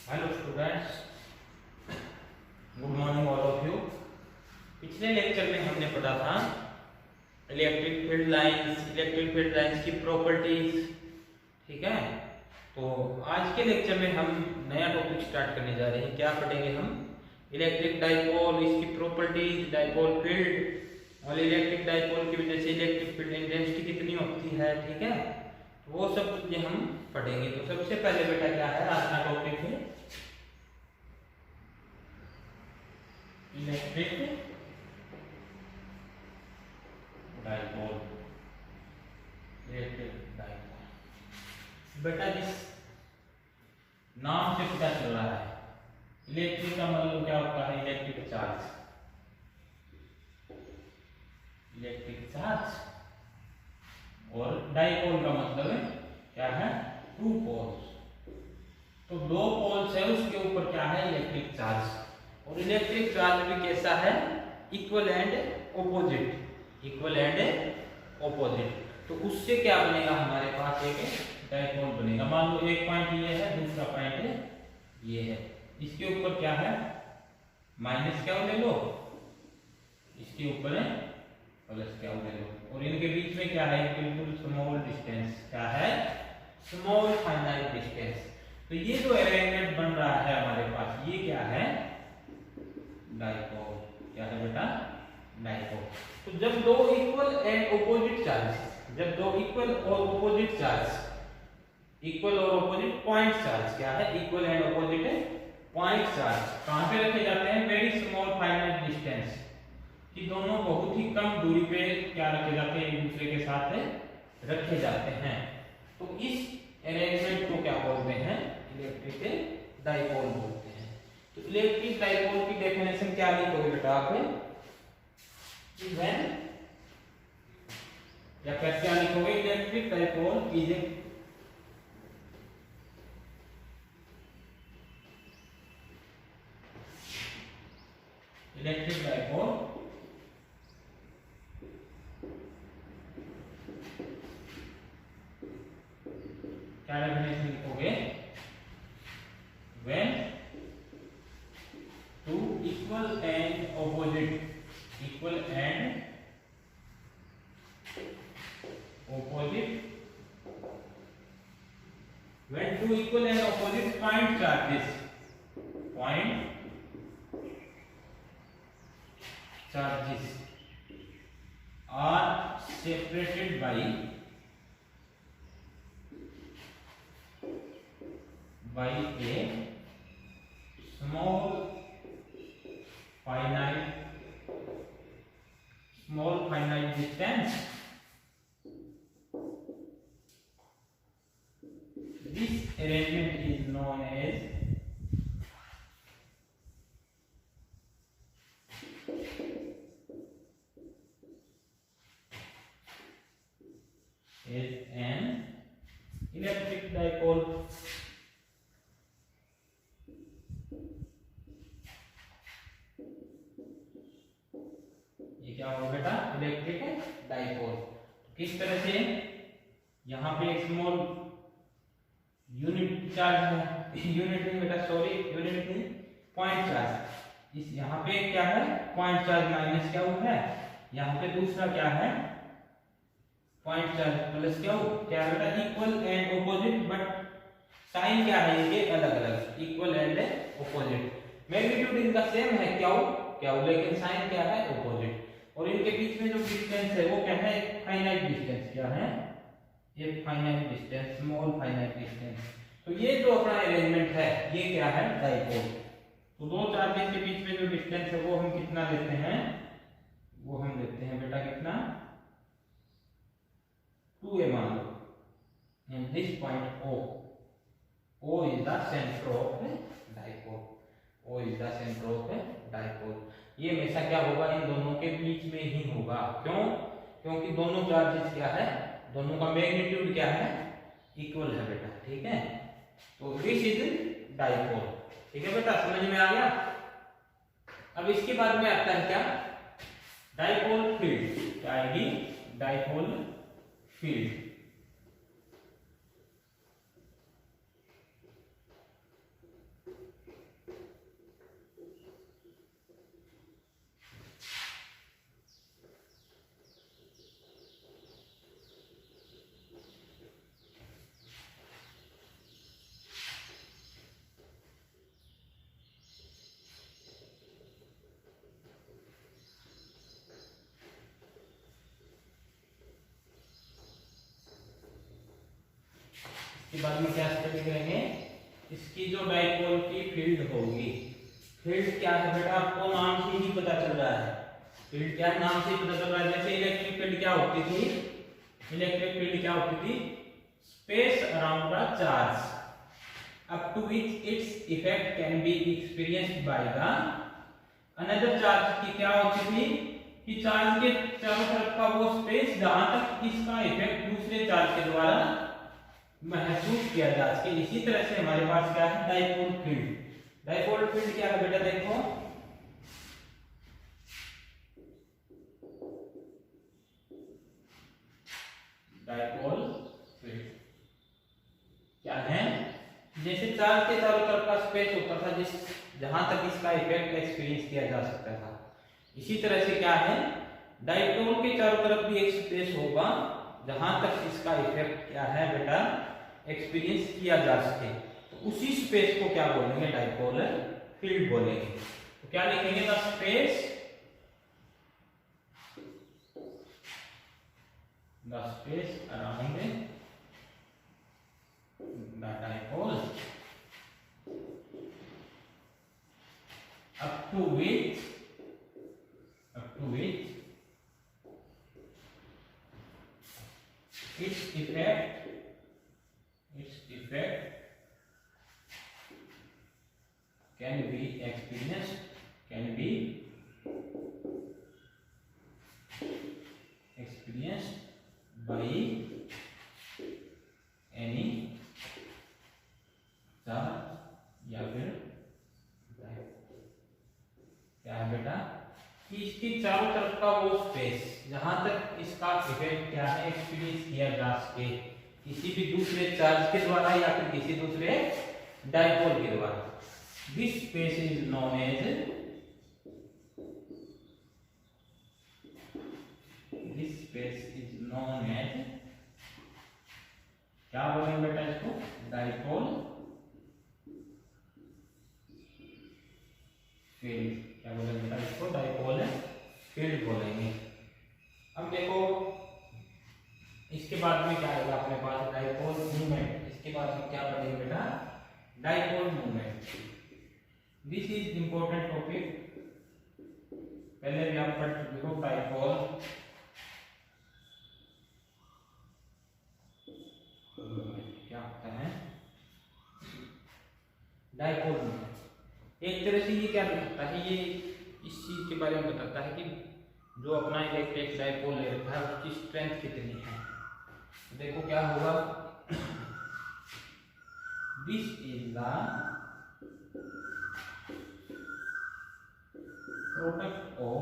Hello students, good morning all of you. पिछले lecture में हमने पढ़ा था इलेक्ट्रिक फील्ड लाइंस की प्रॉपर्टीज। ठीक है, तो आज के लेक्चर में हम नया टॉपिक स्टार्ट करने जा रहे हैं। क्या पढ़ेंगे हम? इलेक्ट्रिक डाइपोल, इसकी प्रॉपर्टीज, डाइपोल फील्ड और इलेक्ट्रिक डाइपोल की वजह से इलेक्ट्रिक फील्ड इंटेंसिटी कितनी होती है। ठीक है, तो वो सब चीजें हम पढ़ेंगे। तो सबसे पहले बेटा क्या है, आज का टॉपिक है इलेक्ट्रिक डाइपोल। बेटा जिस नाम से पता चल रहा है, इलेक्ट्रिक का मतलब क्या होता है? Electric charge. इलेक्ट्रिक चार्ज और डाइपोल का मतलब क्या है? Two poles. तो दो पोल्स है, उसके ऊपर क्या है? Electric charge. और इलेक्ट्रिक चार्ज भी कैसा है? Equal and opposite. Equal and opposite. तो उससे क्या बनेगा? हमारे पास एक डाइपोल बनेगा। मान लो एक पॉइंट ये है, दूसरा पॉइंट ये है। इसके ऊपर क्या है? माइनस क्या ले लो, इसके ऊपर प्लस क्या ले लो, और इनके बीच में क्या है? बिल्कुल स्मॉल डिस्टेंस। क्या है? Small finite distance. तो ये जो अरेंजमेंट बन रहा है हमारे पास, ये क्या है? डाइपोल। क्या है बेटा? डाइपोल। तो जब दो इक्वल एंड ऑपोजिट चार्ज, जब दो इक्वल और ऑपोजिट चार्ज, इक्वल और ऑपोजिट पॉइंट चार्ज, क्या है? Equal and opposite point charge कहां पे रखे जाते हैं? वेरी स्मॉल फाइनाइट डिस्टेंस, कि दोनों बहुत ही कम दूरी पे क्या रखे जाते हैं? एक दूसरे के साथ रखे जाते हैं। तो इस अरेंजमेंट को क्या बोलते हैं? इलेक्ट्रिक डाइपोल बोलते हैं। तो इलेक्ट्रिक डाइपोल की डेफिनेशन क्या लिखोगे बेटा आप? व्हेन, या फिर क्या लिखोगे? Electric dipole is electric dipole क्या डेफिनेशन लिखोगे? When two equal and opposite, equal and opposite, when two equal and opposite point charges are separated by a small finite distance, this arrangement is known as an electric dipole। ये क्या होगा बेटा? Electric dipole. किस तरह से? यहां पे एक स्मॉल यूनिट चार्ज है, यूनिट नहीं बेटा, सॉरी, यूनिट नहीं, पॉइंट चार्ज। इस यहाँ पे क्या है? पॉइंट चार्ज माइनस क्या हुआ है? यहाँ पे दूसरा क्या है? पॉइंट चार्ज प्लस क्या हो? क्या है बेटा? Equal and opposite, but sign क्या है इनके? अलग अलग। इक्वल एंड ऑपोजिट, मैग्नीट्यूड इनका सेम है क्या हो, लेकिन साइन क्या है? ऑपोजिट। और इनके बीच में जो डिस्टेंस है वो क्या है? Finite distance. क्या है? ये finite distance, small finite distance. तो ये जो अपना अरेंजमेंट है, ये क्या है? डाइपोल। तो दो चार्जेस के बीच में जो डिस्टेंस है वो हम कितना लेते हैं? वो हम लेते हैं बेटा कितना? 2a मान लो। And this point O is the center of dipole। O is the center of dipole। ये हमेशा क्या होगा? इन दोनों के बीच में ही होगा। क्यों? क्योंकि दोनों चार्जेस क्या है? दोनों का मैग्नीट्यूड क्या है? इक्वल है बेटा। ठीक है, तो दिस इज डाइपोल। ठीक है बेटा, समझ में आ गया? अब इसके बाद में आता है क्या? Dipole field. क्या आएगी? Dipole field. इसके बाद में क्या स्टडी करेंगे, इसकी जो डाइपोल की फील्ड होगी। फील्ड क्या है बेटा, आपको नाम से ही पता चल रहा है। फील्ड क्या है, नाम से ही पता चल रहा है। जैसे इलेक्ट्रिक फील्ड क्या होती थी, इलेक्ट्रिक फील्ड क्या होती थी, space around the charge up to which its effect can be experienced by the another charge। की क्या होती थी कि चार्ज के चारों तरफ का वो स्पेस जहां तक इसका इफेक्ट दूसरे चार्ज के द्वारा महसूस किया जा सके। इसी तरह से हमारे पास क्या है, डाइपोल फील्ड। डाइपोल फील्ड क्या है बेटा, देखो डाइपोल फील्ड क्या है, जैसे चार्ज के चारों तरफ का स्पेस होता था जिस जहां तक इसका इफेक्ट एक्सपीरियंस किया जा सकता था, इसी तरह से क्या है, डाइपोल के चारों तरफ भी एक स्पेस होगा जहां तक इसका इफेक्ट क्या है बेटा, एक्सपीरियंस किया जा सके। तो उसी स्पेस को क्या बोलेंगे, डाइपोल फील्ड बोलेंगे। तो क्या लिखेंगे, the space around the dipole up to which its effect can be experienced by any charge या फिर क्या है बेटा कि इसके चारों तरफ का वो स्पेस जहां तक इसका इफेक्ट क्या है, एक्सपीरियंस किया जा सके किसी भी दूसरे चार्ज के द्वारा या फिर किसी दूसरे डाइपोल के द्वारा। This space is known as क्या बोलेंगे बेटा इसको, डाइपोल फील्ड। क्या बोलेंगे बेटा इसको, डाइपोल फील्ड बोलेंगे। अब देखो इसके बाद में क्या आएगा अपने पास, डाइपोल मूवमेंट। इसके बाद में क्या पढ़ेंगे बेटा, dipole movement. This is important topic, पहले भी आप पढ़ चुके हो। डाइपोल क्या होता है, डाइपोल मूवमेंट एक तरह से ये क्या बताता है, ये इस चीज के बारे में बताता है कि जो अपना इलेक्ट्रिक डाइपोल ले रखा है उसकी स्ट्रेंथ कितनी है। देखो क्या होगा, this is the product of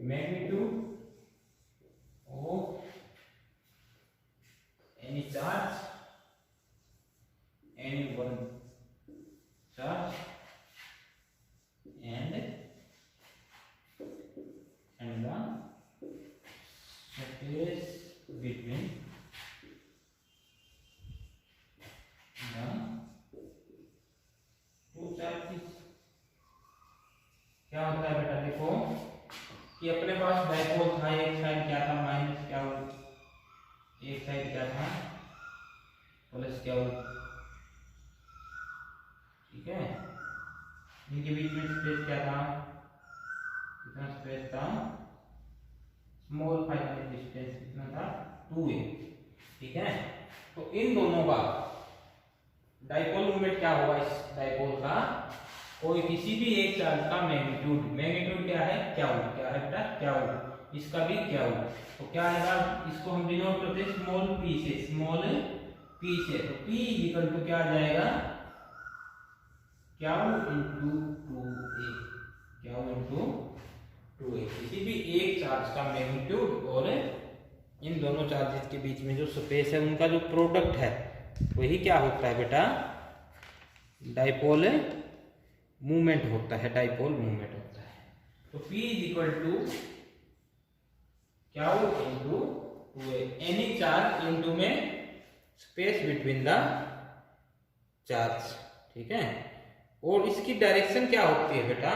magnitude of any charge, any one charge, and the space between the two charges। क्या होता है बेटा, देखो कि अपने पास डाइपोल था, एक साइड क्या था माइनस क्या हो, एक साइड क्या था प्लस क्या हो, ठीक है। इनके बीच में स्पेस क्या था, कितना स्पेस था, स्मॉल फाइनाइट डिस्टेंस कितना था, 2a, ठीक है। तो इन दोनों का डाइपोल मोमेंट क्या होगा, इस डाइपोल का कोई किसी भी एक चार्ज का मैग्नीट्यूड क्या है, क्या है बेटा, क्या इसका भी क्या हो। तो क्या आएगा, इसको हम डिनोट करते हैं स्मॉल p से। तो p इक्वल टू क्या आ जाएगा, क्या इनटू 2a। किसी भी एक चार्ज का मैग्नीट्यूड और इन दोनों चार्जेस के बीच में जो स्पेस है उनका जो प्रोडक्ट है वही क्या होता है बेटा, डाइपोल मूवमेंट होता है, डाइपोल मूवमेंट होता है। तो P इज इक्वल टू क्या हो, into 2a, any charge into में स्पेस बिटवीन द चार्ज, ठीक है। और इसकी डायरेक्शन क्या होती है बेटा,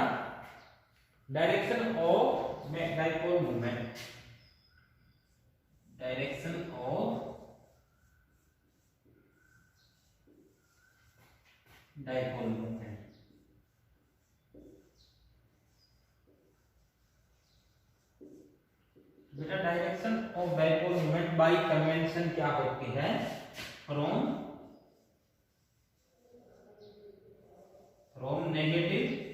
direction of dipole movement, direction of dipole movement. बेटा direction of dipole movement by convention क्या होती है, from negative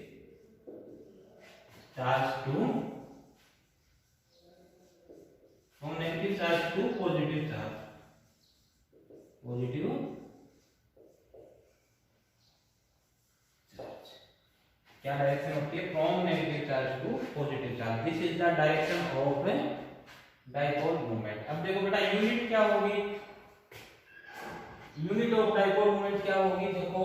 charge to positive charge, positive charge क्या डायरेक्शन होती है, from negative charge to positive charge. This is the direction of dipole movement. अब देखो बेटा यूनिट क्या होगी, यूनिट ऑफ डाइपोल मूवमेंट क्या होगी, देखो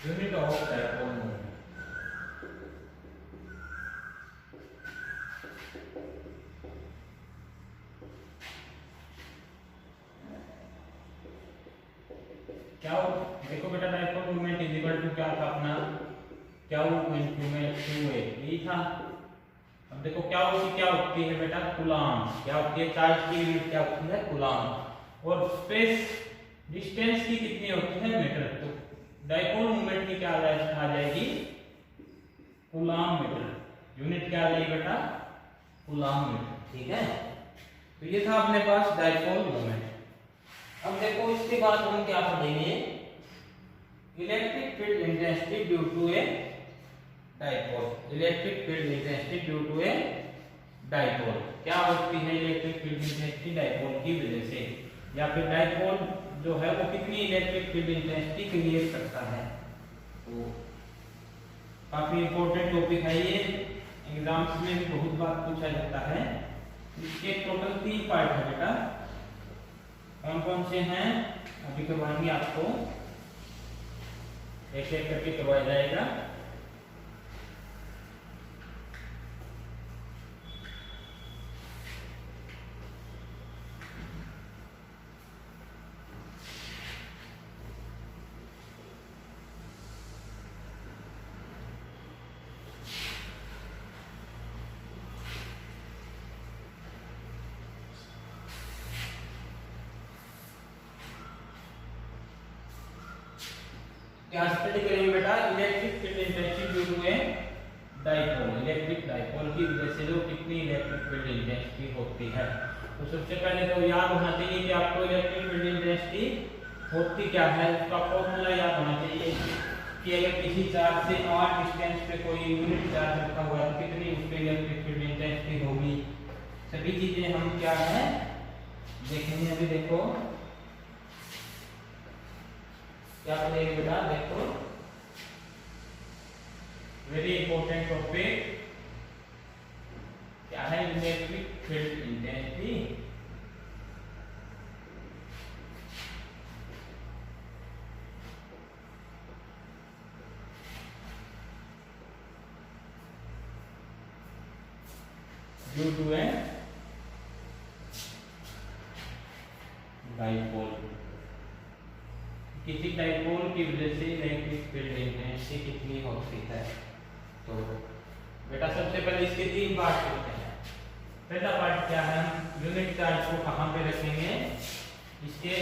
यूनिट ऑफ डाइपोल मूवमेंट, क्या हो, देखो बेटा dipole movement is equal to क्या था अपना, क्या इनटू में 2a यही था। अब देखो क्या होती है बेटा, कूलाम। क्या होती है, चार्ज की यूनिट क्या होती है, कूलाम। और स्पेस डिस्टेंस की कितनी होती है, मीटर। तो डाइपोल मूवमेंट की क्या आ जाएगी, कूलाम मीटर। यूनिट क्या आ जाएगी बेटा, कूलाम मीटर, ठीक है। तो ये था अपने पास डाइपोल मूवमेंट। अब देखो इसके बाद हम क्या पढ़ेंगे, electric field intensity due to a dipole. Electric field intensity due to a dipole क्या होती है, इलेक्ट्रिक फील्ड इंटेंसिटी डाइपोल की वजह से, या फिर डाइपोल जो है वो कितनी इलेक्ट्रिक फील्ड इंटेंसिटी क्रिएट करता है। तो काफी इंपॉर्टेंट टॉपिक है ये, एग्जाम्स में भी बहुत बार पूछा जाता है। इसके टोटल 3 पार्ट है बेटा, कौन कौन से हैं अभी करवाएंगे आपको, एक एक करके करवाया जाएगा। क्या स्टडी करेंगे बेटा, electric field intensity due to a dipole. Electric dipole की वजह से जो कितनी इलेक्ट्रिक फील्ड इंटेंसिटी होती है। तो सबसे पहले तो याद होना चाहिए कि आपको इलेक्ट्रिक फील्ड इंटेंसिटी होती क्या है, उसका फॉर्मूला याद होना चाहिए कि अगर किसी चार्ज से r डिस्टेंस पे कोई यूनिट चार्ज रखा हुआ है तो कितनी उस पे इलेक्ट्रिक फील्ड इंटेंसिटी होगी। सभी चीजें हम क्या है देखेंगे। अभी देखो क्या पढ़ेंगे बेटा, देखो वेरी इंपॉर्टेंट टॉपिक क्या है, electric field intensity. Due to a dipole, किसी डाइपोल की वजह से इलेक्ट्रिक फील्ड इंटेंसिटी कितनी होती है। तो बेटा सबसे पहले इसके 3 पार्ट होते हैं। पहला पार्ट क्या है, हम यूनिट चार्ज को कहाँ पे रखेंगे, इसके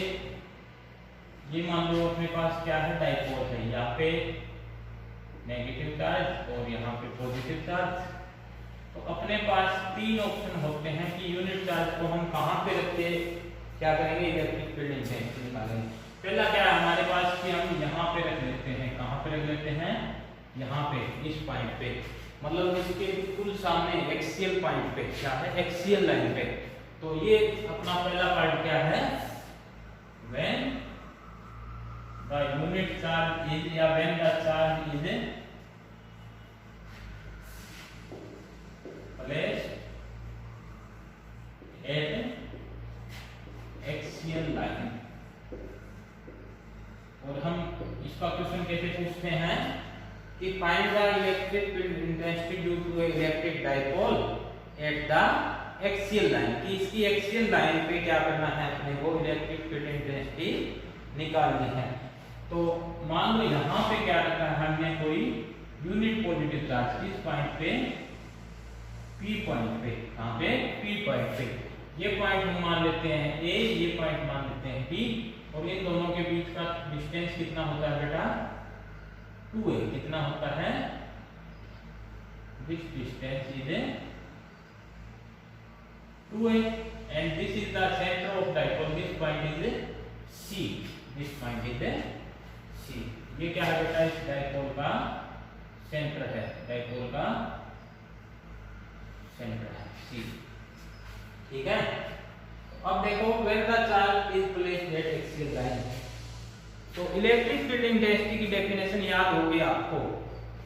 ये मान लो अपने पास क्या है, डाइपोल है, यहाँ पे नेगेटिव चार्ज और यहाँ पे पॉजिटिव चार्ज। तो अपने पास 3 ऑप्शन होते हैं कि यूनिट चार्ज को हम कहाँ पे रखते, क्या करेंगे, इलेक्ट्रिक फील्ड इंटेंसिटी निकालेंगे। पहला क्या है हमारे पास कि हम यहाँ पे रख लेते हैं, कहाँ पे रख लेते हैं, यहाँ पे इस पॉइंट पे, मतलब इसके बिल्कुल सामने एक्सियल पॉइंट पे, क्या है, एक्सियल लाइन पे। तो ये अपना पहला पार्ट क्या है, when the unit charge is या when the charge is placed at axial line। और हम इसका क्वेश्चन कैसे पूछते हैं कि find the electric field intensity due to electric dipole at the axial line, कि इसकी एक्सियल लाइन पे क्या करना है अपने को, इलेक्ट्रिक फील्ड इंटेंसिटी निकालनी है। तो मान लो यहाँ पे क्या रखा है हमने, कोई यूनिट पॉजिटिव चार्ज किस पॉइंट पे, P पॉइंट पे। कहाँ पे? P पॉइंट पे। ये पॉइंट हम मान लेते हैं A, ये पॉइंट मान लेते हैं B, और इन दोनों के बीच का डिस्टेंस कितना होता है बेटा? 2a। कितना होता है? This distance is 2a and this is the center of dipole। this point is C। this point is C। ये क्या है बेटा? इस डाइपोल का सेंटर है, डाइपोल का सेंटर है C। ठीक है। अब देखो when the charge is placed at axial line, तो इलेक्ट्रिक फील्ड इंटेंसिटी की डेफिनेशन याद होगी आपको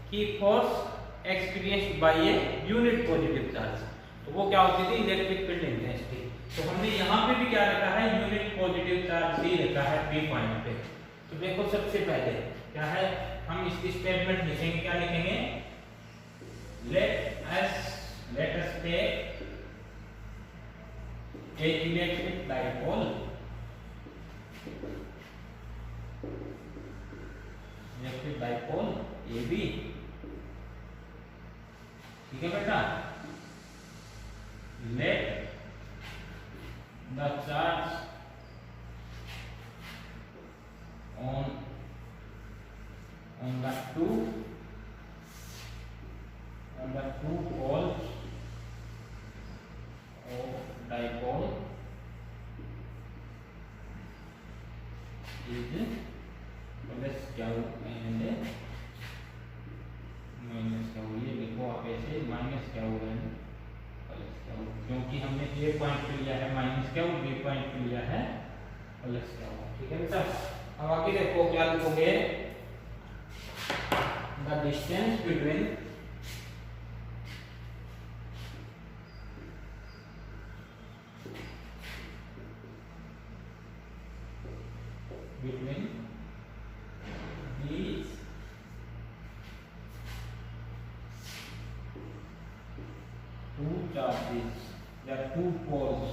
कि फोर्स एक्सपीरियंस्ड बाय ए यूनिट पॉजिटिव चार्ज। तो वो क्या होती थी? Electric field intensity. तो हमने यहाँ पे भी क्या रखा है? यूनिट पॉजिटिव चार्ज ही रखा है P पॉइंट पे। तो देखो सबसे पहले क्या है, हम इसकी स्टेटमेंट लिखेंगे। क्या लिखेंगे? Let us take a electric dipole, electric dipole AB। ठीक है बेटा। let the charge on the two poles of dipole is plus क्या and माइनस क्या हुआ, ये लिखो आप ऐसे, माइनस क्या हुआ है प्लस क्या हुआ, क्योंकि हमने ए पॉइंट पे लिया है माइनस क्या हुआ, बी पॉइंट पे लिया है प्लस क्या हुआ। ठीक है बेटा। अब आगे देखो क्या लिखोगे, the distance between these two charges, the two poles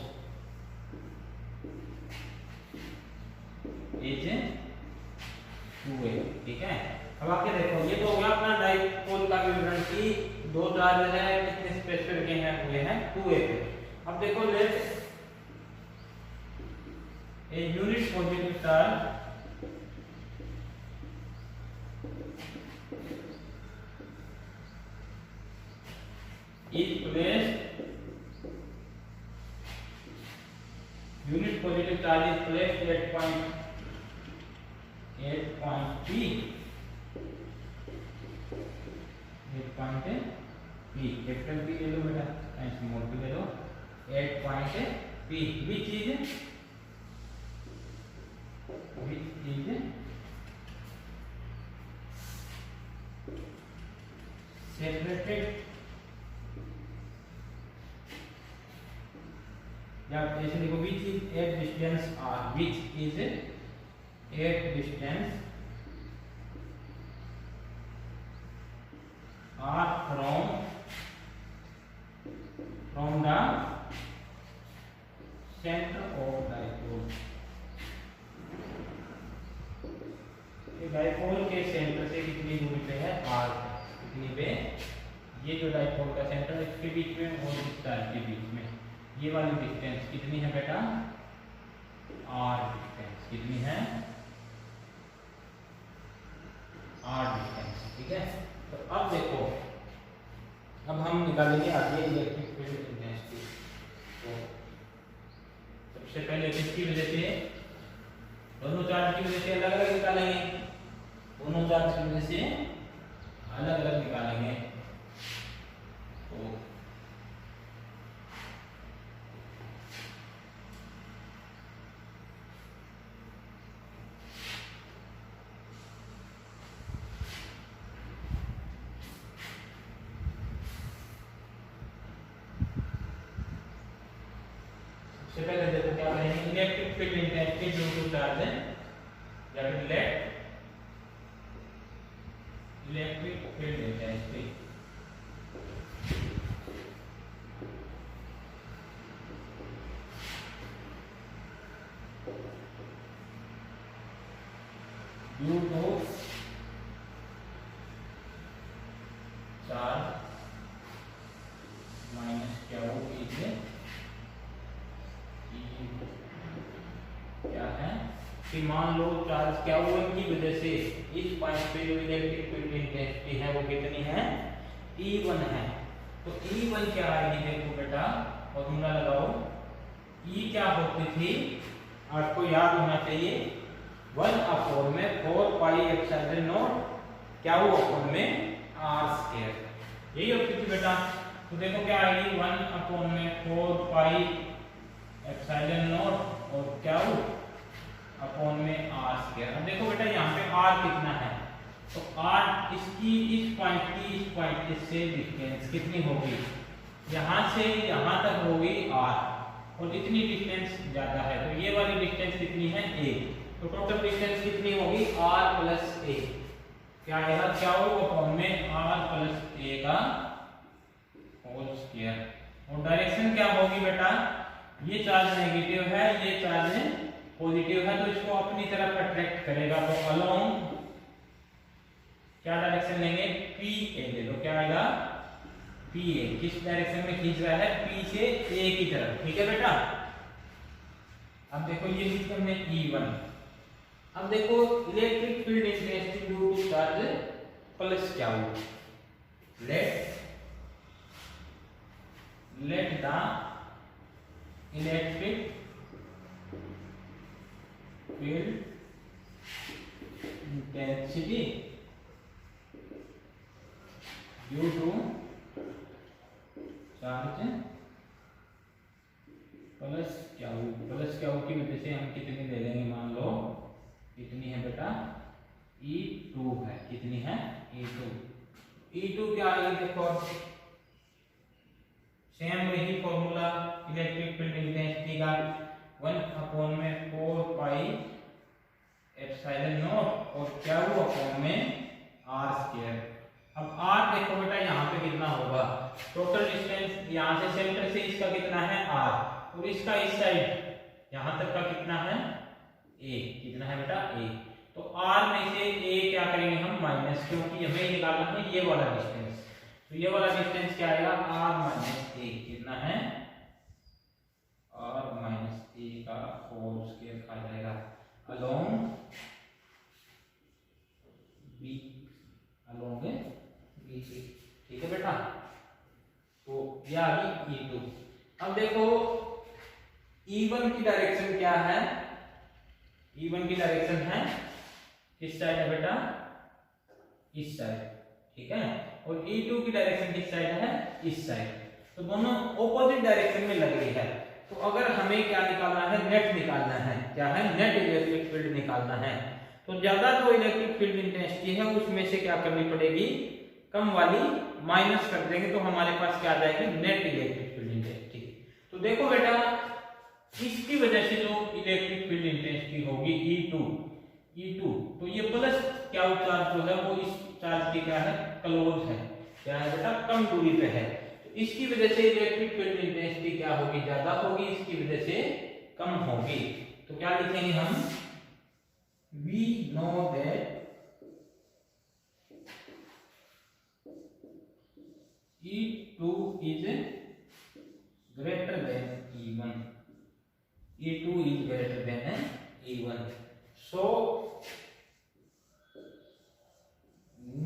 is 2a। ठीक है। अब आगे देखो, ये तो हो गया अपना डाइपोल का विवरण की दो चार्ज है कितने स्पेस पे रखे हैं, हुए हैं 2a पे। अब देखो let a unit positive charge is placed, unit positive charge is placed at point P, capital P ले लो बेटा, स्मॉल p ले लो, at point P, which is separated, जब ऐसे देखो which is at distance r, which is at distance r from the center of dipole। ये dipole के centre से कितनी दूरी पे है? r कितनी पे? ये जो डाइपोल का सेंटर है इसके बीच में और इस तार के बीच में ये वाली डिस्टेंस कितनी है बेटा? r डिस्टेंस कितनी है? r distance. ठीक है। तो अब देखो, अब हम निकालेंगे आगे इलेक्ट्रिक फील्ड इंटेंसिटी। तो सबसे पहले किसकी वजह से? दोनों चार्ज की वजह से अलग अलग निकालेंगे, दोनों चार्ज की वजह से अलग अलग निकालेंगे। तो सबसे पहले देखो क्या करेंगे, electric field intensity due to charge है, या फिर let electric field intensity due to charge minus क्या हो क्या है कि मान लो चार्ज क्या हुआ की वजह से इस पॉइंट पे जो इलेक्ट्रिक फील्ड इंटेंसिटी है वो कितनी है, E1 है। तो E1 क्या आएगी, देखो बेटा फॉर्मूला लगाओ। E क्या होती थी, आपको याद होना चाहिए, 1/4 में 4 पाई एप्सिलॉन नॉट क्या हुआ अपॉन में r², यही होती थी बेटा। तो देखो क्या आएगी, 1/4 में 4 पाई एप्सिलॉन नॉट और क्या हो अपॉन में r²। अब देखो बेटा यहाँ पे r कितना है, तो r इसकी इस पॉइंट से डिस्टेंस कितनी होगी, यहाँ से यहाँ तक होगी r, और इतनी डिस्टेंस ज्यादा है तो ये वाली डिस्टेंस कितनी है a, तो टोटल डिस्टेंस कितनी होगी r प्लस a, क्या आएगा, क्या हो अपॉन में r प्लस a का होल स्क्वायर। और डायरेक्शन क्या होगी बेटा, ये चार्ज नेगेटिव है, ये चार्ज पॉजिटिव है, तो इसको अपनी तरफ अट्रैक्ट करेगा, तो अलोंग क्या डायरेक्शन लेंगे, PA ले लो, क्या आएगा PA, किस डायरेक्शन में खींच रहा है, P से A की तरफ, ठीक है बेटा। अब देखो ये लिखते हमने E1। अब देखो electric field intensity due to charge plus क्या हो, let the electric field intensity due to charge plus क्या हो की वजह से हम कितनी ले लेंगे, मान लो कितनी है बेटा, E2 है, कितनी है E2 क्या आएगी, देखो सेम वही फॉर्मूला इलेक्ट्रिक फील्ड इंटेंसिटी का, 1/4 में 4 पाई एप्सिलॉन नॉट और क्या हुआ अपॉन में r²। अब r देखो बेटा यहाँ पे कितना होगा, टोटल डिस्टेंस यहाँ से सेंटर से इसका कितना है r, और इसका इस साइड यहाँ तक का कितना है a, कितना है बेटा a, तो r में से a क्या करेंगे हम माइनस, क्योंकि हमें निकालना है ये वाला डिस्टेंस, तो ये वाला डिस्टेंस क्या आएगा r माइनस a, कितना है r माइनस a का होल स्क्वायर आ जाएगा अलोंग b, ठीक है बेटा। तो ये आ गई E2। अब देखो E1 की डायरेक्शन क्या है, E1 की डायरेक्शन है किस साइड है बेटा, इस साइड, ठीक है, और E2 की डायरेक्शन किस साइड है, इस साइड, तो दोनों ऑपोजिट डायरेक्शन में लग रही है। तो अगर हमें क्या निकालना है, नेट निकालना है, क्या है, नेट इलेक्ट्रिक फील्ड निकालना है, तो ज्यादा जो इलेक्ट्रिक फील्ड इंटेंसिटी है उसमें से क्या करनी पड़ेगी, कम वाली माइनस कर देंगे, तो हमारे पास क्या आ जाएगी, नेट इलेक्ट्रिक फील्ड इंटेंसिटी। तो देखो बेटा इसकी वजह से जो इलेक्ट्रिक फील्ड इंटेंसिटी होगी E2, तो ये प्लस क्या चार्ज जो है वो इस चार्ज की क्या है, क्लोज है, क्या है बेटा, कम दूरी पे है, तो इसकी वजह से इलेक्ट्रिक फील्ड इंटेंसिटी क्या होगी, ज्यादा होगी, इसकी वजह से कम होगी। तो क्या लिखेंगे हम, we know that E2 is greater than E1. E2 is greater than E1. So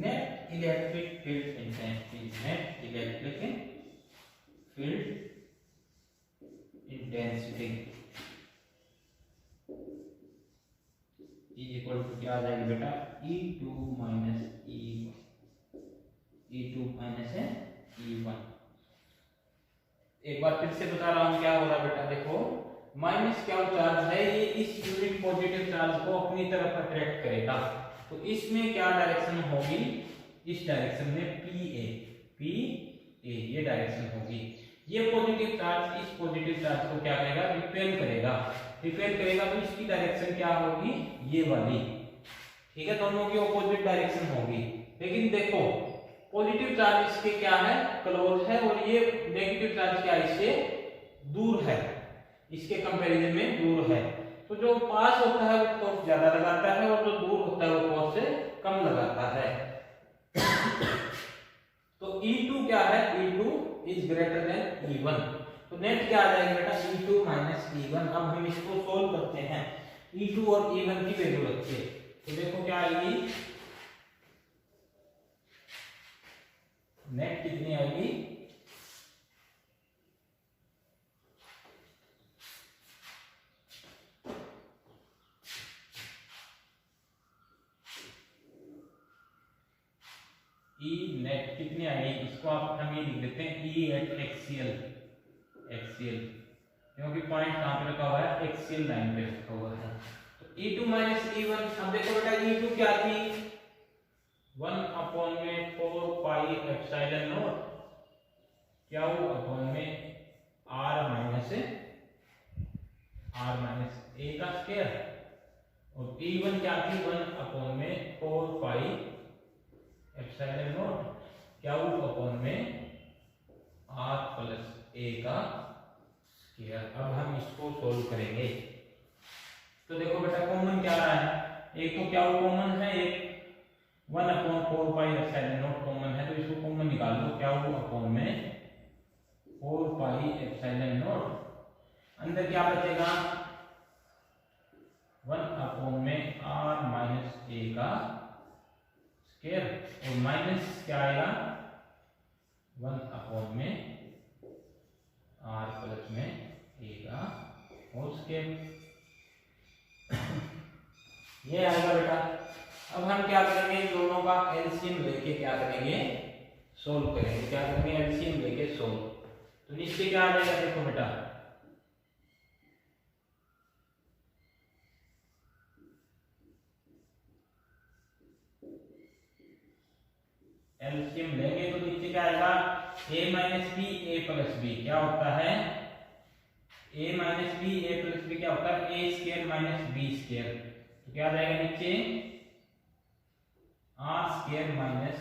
net electric field intensity is equal to क्या आ जाएगी बेटा, E2 माइनस E1। एक बार फिर से बता रहा हूं क्या हो रहा बेटा, देखो माइनस क्या चार्ज है, ये इस यूनिट पॉजिटिव चार्ज को अपनी तरफ अट्रैक्ट करेगा, तो इसमें क्या डायरेक्शन होगी, इस डायरेक्शन में PA ये डायरेक्शन होगी। ये पॉजिटिव चार्ज इस पॉजिटिव चार्ज को क्या करेगा, रिपेल करेगा। रिपेल करेगा तो इसकी डायरेक्शन क्या होगी, ये वाली, ठीक है, दोनों की ऑपोजिट डायरेक्शन होगी। लेकिन देखो पॉजिटिव चार्ज इसके क्या है, क्लोज है, और ये नेगेटिव चार्ज क्या इससे दूर है, इसके कंपैरिजन में दूर है। तो जो पास होता है वो फोर्स ज्यादा लगाता है, और जो दूर होता है वो फोर्स से कम लगाता है। तो E2 क्या है, E2 is greater than E1। तो नेट क्या आ जाएगा बेटा, E2 माइनस E1। अब हम इसको सोल्व करते हैं, E2 और E1 की वैल्यू रख के। तो देखो क्या आएगी, नेट कितनी आएगी, E नेट कितनी आएगी, इसको आप हम ये लिख देते हैं E एट एक्सियल, एक्सियल, क्योंकि पॉइंट कहां पे रखा हुआ है, एक्सियल लाइन पे रखा हुआ है। तो E2 माइनस E1, अब देखो बेटा E2 क्या थी, 1/4 पाई एप्सिलॉन नॉट क्या वो अपॉन में r माइनस a का स्क्वायर, और E1 क्या थी, 1/4 पाई एप्सिलॉन नॉट क्या वो अपॉन में r प्लस a का स्क्वायर। अब हम इसको सोल्व करेंगे। तो देखो बेटा कॉमन क्या रहा है, एक तो क्या वो कॉमन है, एक 1/4 पाई एप्सिलॉन नॉट कॉमन है, तो इसको कॉमन निकाल दो, क्या वो अपॉन में 4 पाई एप्सिलॉन नॉट, अंदर क्या बचेगा 1/r माइनस a का स्क्वायर, और माइनस क्या आएगा 1/r प्लस में a का होल स्क्वायर, ये आएगा बेटा। अब हम क्या करेंगे, इन दोनों का एलसीएम लेके क्या करेंगे, सोल्व करेंगे। क्या करेंगे, एलसीएम लेके सोल्व। तो नीचे क्या आ जाएगा, देखो बेटा एलसीएम लेंगे तो नीचे क्या आएगा, a minus b a plus b क्या होता है, a minus b a plus b क्या होता है, a square minus b square. तो क्या आ जाएगा नीचे r square minus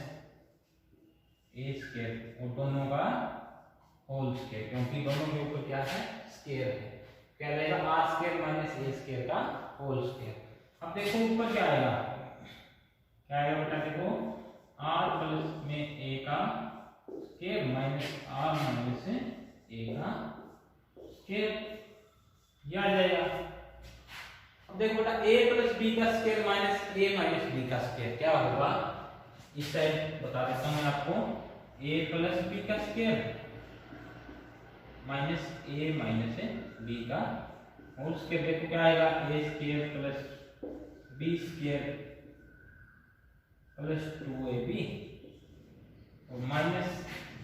a square, और दोनों का होल स्क्वायर, क्योंकि दोनों के ऊपर क्या है, स्क्वायर है। क्या रहेगा, r square minus a square का होल स्क्वायर। अब देखो ऊपर क्या आएगा, क्या आएगा बेटा, देखो r प्लस में a का square minus r minus a का स्क्वायर, यह आ जाएगा। अब देखो बेटा a प्लस b का square minus a minus b का स्क्वायर क्या होगा, इस साइड बता देता हूं मैं आपको, a प्लस b का square minus a minus b का होल स्क्वायर। देखो क्या आएगा, a square plus b square plus 2ab, और minus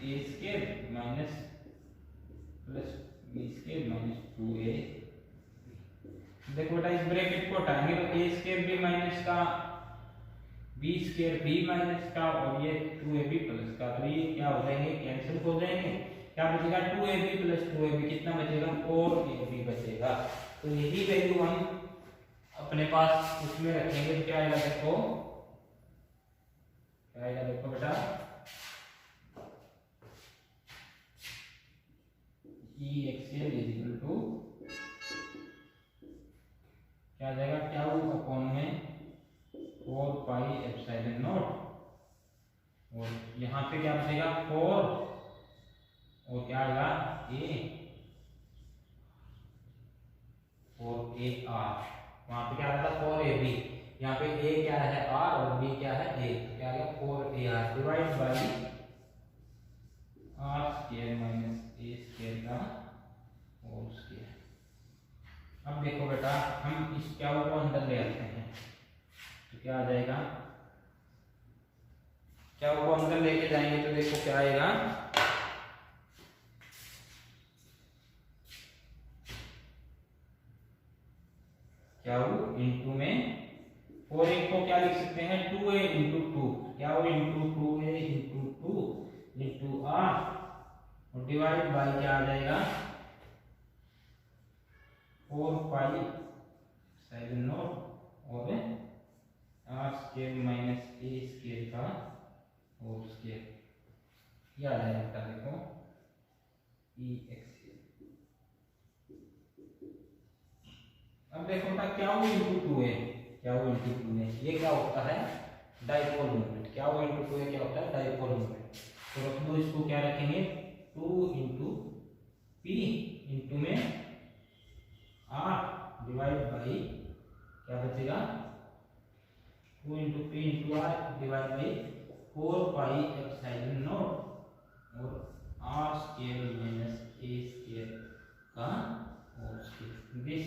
a square minus plus b square minus 2a। देखो बेटा इस ब्रैकेट को हटाएंगे तो a स्क्वायर b माइनस का, b स्क्वायर b माइनस का, और ये 2ab प्लस का, तो ये क्या हो जाएंगे, कैंसिल हो जाएंगे। क्या बचेगा, 2ab प्लस 2ab कितना बचेगा, 4ab बचेगा। तो यही वैल्यू हम अपने पास उसमें रखेंगे, तो क्या आएगा, देखो क्या आएगा, देखो बेटा E axial is equal to क्या आ जाएगा, क्या वो अपॉन में 4 पाई एप्सिलॉन नॉट, और यहाँ पे क्या बचेगा 4, और क्या आएगा a, और a r, वहां पे क्या आ था 4ab, यहाँ पे a क्या है r और b क्या है a, तो क्या आ गया 4ar divide by r square minus a square का होल स्क्वायर। अब देखो बेटा हम इस क्या को अंदर ले आते हैं, तो क्या आ जाएगा, क्या को अंदर लेके जाएंगे तो देखो क्या आएगा, क्या वो इनटू में 4a को क्या लिख सकते हैं, 2a इंटू 2, क्या वो into 2a into 2 into r और डिवाइड बाय क्या आ जाएगा 4 पाई एप्सिलॉन नॉट और r square minus a square का होल स्क्वायर, ये आ जाएगा बेटा देखो e एक्सियल। अब देखो बेटा क्या वो इंटू 2 है, क्या वो इंटू 2 है, ये क्या होता है डाइपोल मोमेंट, क्या वो इंटू 2 है, क्या होता है डाइपोल मोमेंट। तो रख लो इसको, क्या रखेंगे 2 इंटू पी इंटू में r डिवाइड बाई क्या बचेगा 2 into P into r divide by 4 pi epsilon naught और r square minus a square का whole square. This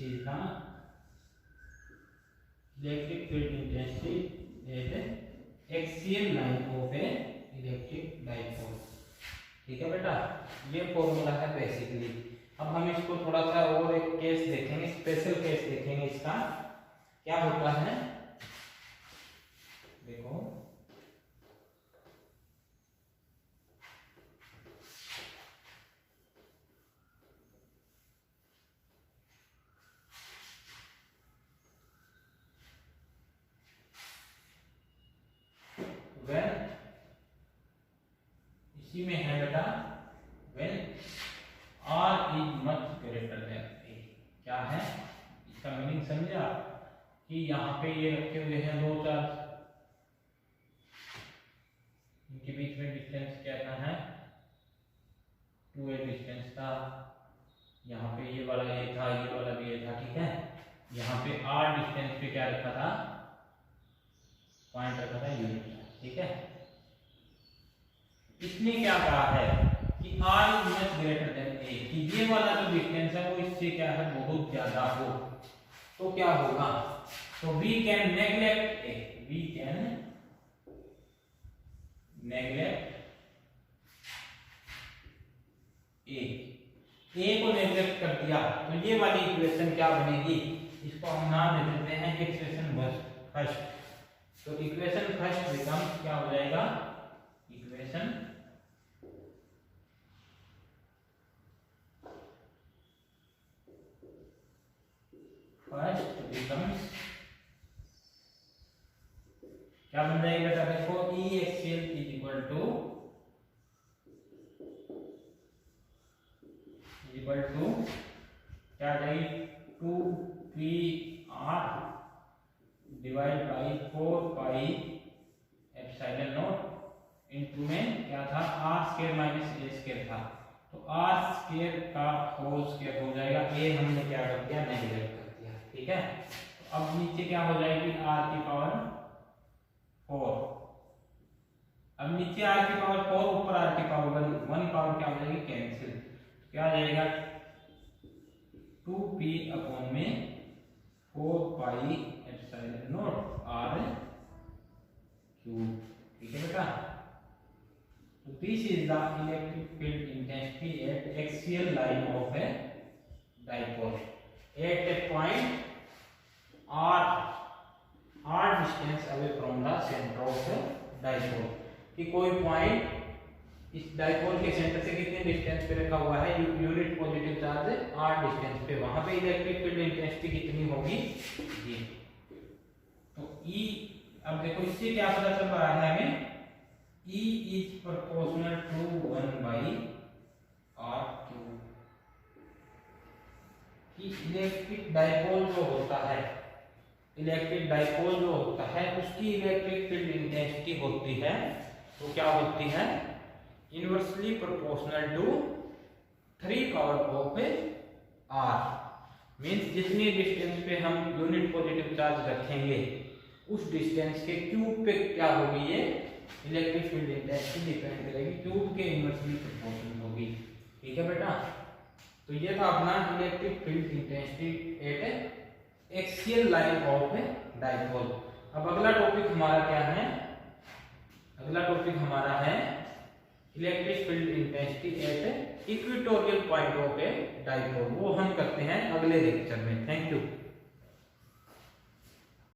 is the electric field intensity at axial line of a electric dipole. ठीक है बेटा, ये formula है basically. अब हम इसको थोड़ा सा और एक केस देखेंगे, स्पेशल केस देखेंगे इसका क्या होता है। देखो व्हेन, इसी में है बेटा when r is much greater than a। क्या है इसका मीनिंग समझा कि यहाँ पे ये रखे हुए हैं दो चार्ज, इनके बीच में डिस्टेंस क्या है 2a डिस्टेंस था, यहाँ पे ये वाला ये था, ये वाला भी ये था। ठीक है, यहाँ पे r डिस्टेंस पे क्या रखा था, पॉइंट रखा था यूनिट। ठीक है, इसने क्या कहा है कि r is much greater than a, कि ये वाला जो डिस्टेंस है वो इससे क्या है बहुत ज्यादा हो, तो क्या होगा, तो we can neglect a, we can neglect a को नेग्लेक्ट कर दिया तो ये वाली इक्वेशन क्या बनेगी, इसको हम नाम दे देते हैं इक्वेशन फर्स्ट। तो इक्वेशन फर्स्ट बिकम्स क्या हो जाएगा, इक्वेशन फर्स्ट बिकम्स क्या बन जाएगा बेटा, देखो E axial is equal to क्या आ जाएगी 2pr divide by 4 pi epsilon naught into में क्या था r square minus a square था, तो r स्क्वायर का होल स्क्वायर हो जाएगा, a हमने क्या कर दिया नेगलेक्ट कर दिया। ठीक है, तो अब नीचे क्या हो जाएगी r की पावर 4, अब नीचे r की पावर 4 ऊपर r की पावर 1 पावर क्या हो जाएगी कैंसिल, क्या आ जाएगा 2p अपॉन में 4 pi epsilon not r cube. ठीक है बेटा, तो this is the electric field intensity at axial line of a dipole at A point r distance away from the centre of a dipole, कि कोई point इस dipole के centre से कितने डिस्टेंस पे रखा हुआ है, unit positive charge r distance पे, वहां पे इलेक्ट्रिक फील्ड इंटेंसिटी कितनी होगी ये। तो E, अब देखो इससे क्या पता चल रहा है हमें, E इज proportional to 1 by r cube, कि इलेक्ट्रिक डाइपोल जो होता है, इलेक्ट्रिक डाइपोल जो होता है उसकी इलेक्ट्रिक फील्ड इंटेंसिटी होती है, तो क्या होती है inversely proportional to 3 power of r, means जितने डिस्टेंस पे हम यूनिट पॉजिटिव चार्ज रखेंगे उस डिस्टेंस के क्यूब पे क्या होगी ये इलेक्ट्रिक फील्ड इंटेंसिटी डिपेंड करेगी, क्यूब के इनवर्सली प्रोपोर्शनल होगी। ठीक है बेटा, तो ये था अपना electric field intensity at axial line of dipole. अब अगला टॉपिक हमारा क्या है, अगला टॉपिक हमारा है electric field intensity at equatorial point of a dipole, वो हम करते हैं अगले लेक्चर में। Thank you.